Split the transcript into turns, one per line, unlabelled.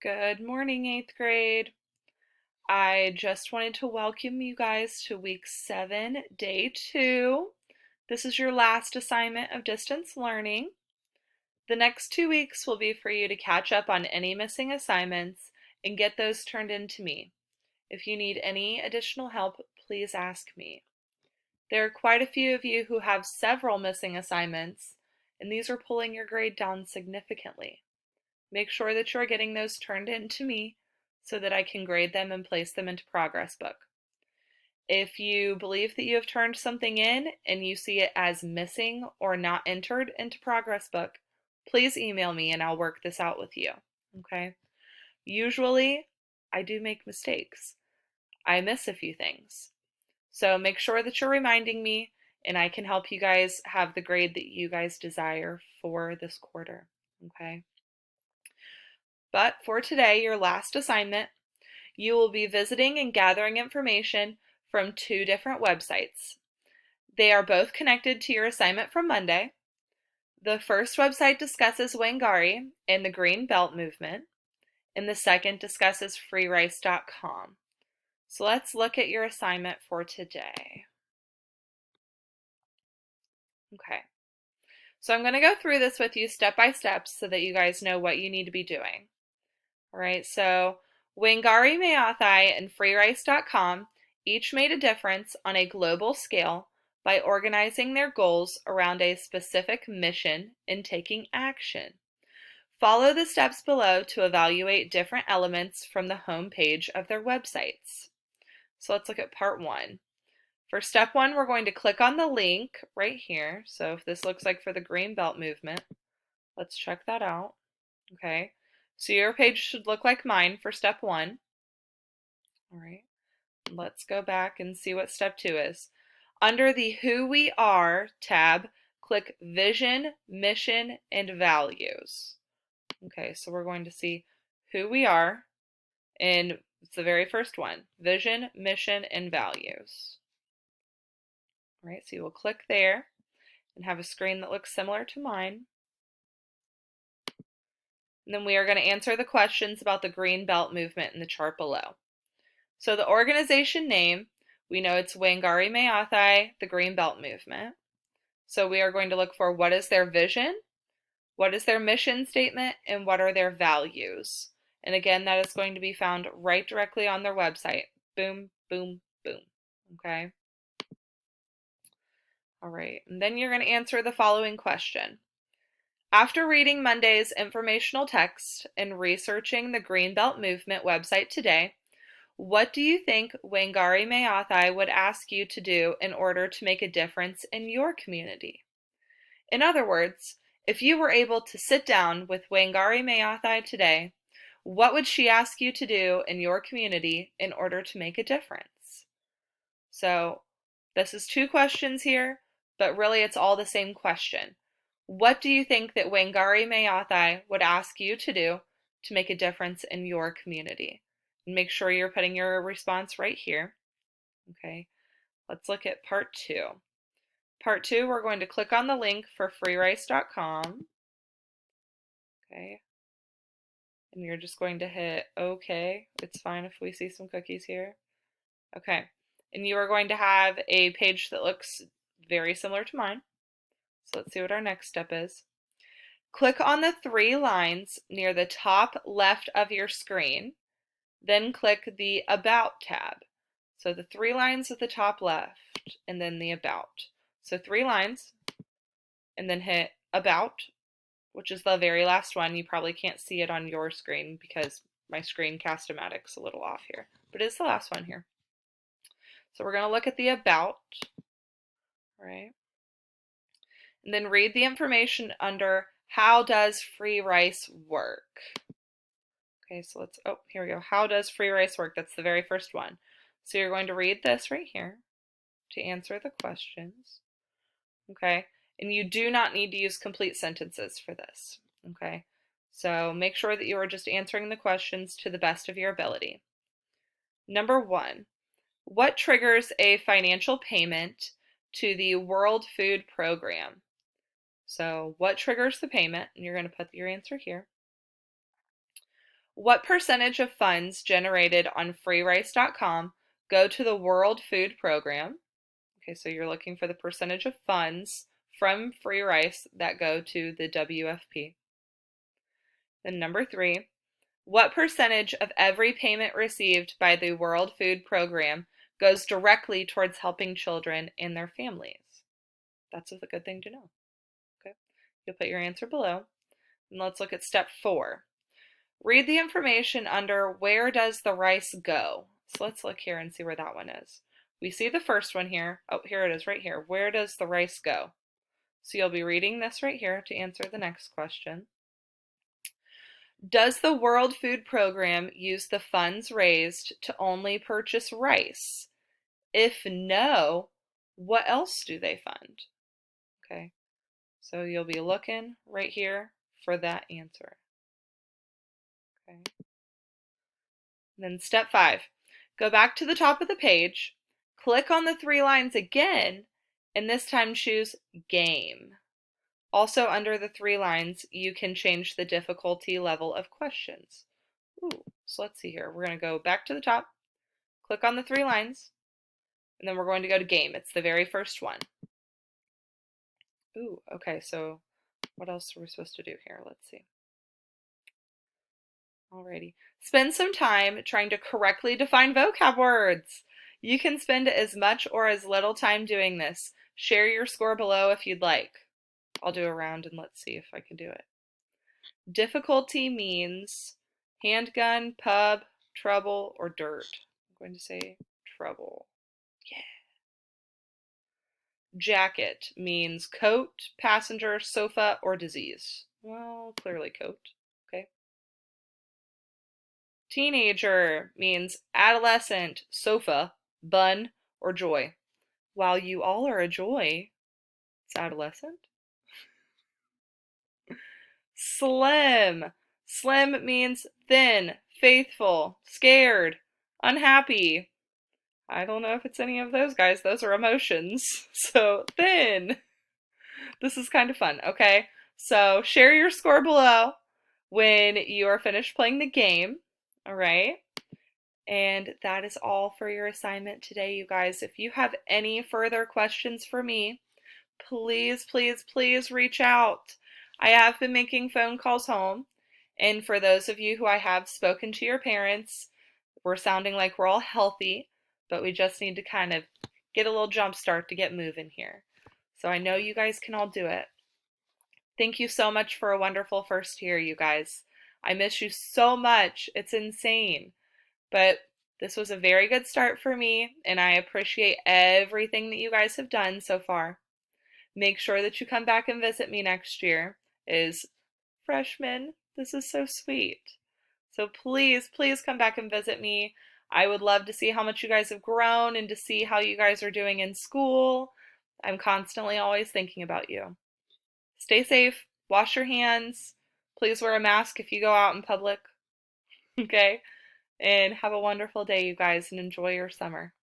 Good morning, 8th grade. I just wanted to welcome you guys to week 7, day 2. This is your last assignment of distance learning. The next 2 weeks will be for you to catch up on any missing assignments and get those turned in to me. If you need any additional help, please ask me. There are quite a few of you who have several missing assignments, and these are pulling your grade down significantly. Make sure that you're getting those turned in to me so that I can grade them and place them into Progress Book. If you believe that you have turned something in and you see it as missing or not entered into Progress Book, please email me and I'll work this out with you. Okay? Usually, I do make mistakes. I miss a few things. So make sure that you're reminding me and I can help you guys have the grade that you guys desire for this quarter. Okay? But for today, your last assignment, you will be visiting and gathering information from 2 different websites. They are both connected to your assignment from Monday. The first website discusses Wangari and the Green Belt movement, and the second discusses freerice.com. So let's look at your assignment for today. Okay, so I'm going to go through this with you step by step so that you guys know what you need to be doing. All right, so Wangari Maathai and freerice.com each made a difference on a global scale by organizing their goals around a specific mission and taking action. Follow the steps below to evaluate different elements from the home page of their websites. So let's look at part 1. For step 1, we're going to click on the link right here. So if this looks like for the Green Belt movement, let's check that out. Okay. So your page should look like mine for step 1. All right, let's go back and see what step 2 is. Under the Who We Are tab, click Vision, Mission, and Values. Okay, so we're going to see who we are, and it's the very first one, Vision, Mission, and Values. All right, so you will click there and have a screen that looks similar to mine. And then we are going to answer the questions about the Green Belt movement in the chart below. So the organization name, we know it's Wangari Maathai, the Green Belt movement. So we are going to look for what is their vision, what is their mission statement, and what are their values. And again, that is going to be found right directly on their website. Boom, boom, boom. Okay? All right, and then you're going to answer the following question. After reading Monday's informational text and researching the Green Belt Movement website today, what do you think Wangari Maathai would ask you to do in order to make a difference in your community? In other words, if you were able to sit down with Wangari Maathai today, what would she ask you to do in your community in order to make a difference? So this is 2 questions here, but really it's all the same question. What do you think that Wangari Maathai would ask you to do to make a difference in your community? And make sure you're putting your response right here. Okay, let's look at part 2. Part 2, we're going to click on the link for freerice.com. Okay, and you're just going to hit OK. It's fine if we see some cookies here. Okay, and you are going to have a page that looks very similar to mine. So let's see what our next step is. Click on the 3 lines near the top left of your screen, then click the About tab. So the 3 lines at the top left, and then the About. So 3 lines, and then hit About, which is the very last one. You probably can't see it on your screen because my Screencast-O-Matic's a little off here, but it's the last one here. So we're going to look at the About, right? And then read the information under How does free rice work? Okay, so let's, oh, here we go. How does free rice work? That's the very first one. So you're going to read this right here to answer the questions. Okay, and you do not need to use complete sentences for this. Okay, so make sure that you are just answering the questions to the best of your ability. Number 1, what triggers a financial payment to the World Food Program? So what triggers the payment? And you're going to put your answer here. What percentage of funds generated on freerice.com go to the World Food Program? Okay, so you're looking for the percentage of funds from Free Rice that go to the WFP. Then number 3, what percentage of every payment received by the World Food Program goes directly towards helping children and their families? That's a good thing to know. Okay, you'll put your answer below. And let's look at step 4. Read the information under where does the rice go? So let's look here and see where that one is. We see the first one here. Oh, here it is right here. Where does the rice go? So you'll be reading this right here to answer the next question. Does the World Food Program use the funds raised to only purchase rice? If no, what else do they fund? Okay, so you'll be looking right here for that answer. Okay. Then step 5, go back to the top of the page, click on the 3 lines again, and this time choose Game. Also under the 3 lines, you can change the difficulty level of questions. Ooh, so let's see here. We're going to go back to the top, click on the 3 lines, and then we're going to go to Game. It's the very first one. Ooh, okay, so what else are we supposed to do here? Let's see. Alrighty. Spend some time trying to correctly define vocab words. You can spend as much or as little time doing this. Share your score below if you'd like. I'll do a round and let's see if I can do it. Difficulty means handgun, pub, trouble, or dirt. I'm going to say trouble. Yeah. Jacket means coat, passenger, sofa, or disease. Well, clearly coat. Okay. Teenager means adolescent, sofa, bun, or joy. While you all are a joy, it's adolescent. Slim. Slim means thin, faithful, scared, unhappy. I don't know if it's any of those guys. Those are emotions. So thin. This is kind of fun, okay? So share your score below when you are finished playing the game, all right? And that is all for your assignment today, you guys. If you have any further questions for me, please, please, please reach out. I have been making phone calls home, and for those of you who I have spoken to your parents, we're sounding like we're all healthy, but we just need to kind of get a little jump start to get moving here. So I know you guys can all do it. Thank you so much for a wonderful first year, you guys. I miss you so much. It's insane. But this was a very good start for me, and I appreciate everything that you guys have done so far. Make sure that you come back and visit me next year as freshmen. This is so sweet. So please, please come back and visit me. I would love to see how much you guys have grown and to see how you guys are doing in school. I'm constantly always thinking about you. Stay safe, wash your hands, please wear a mask if you go out in public, okay? And have a wonderful day, you guys, and enjoy your summer.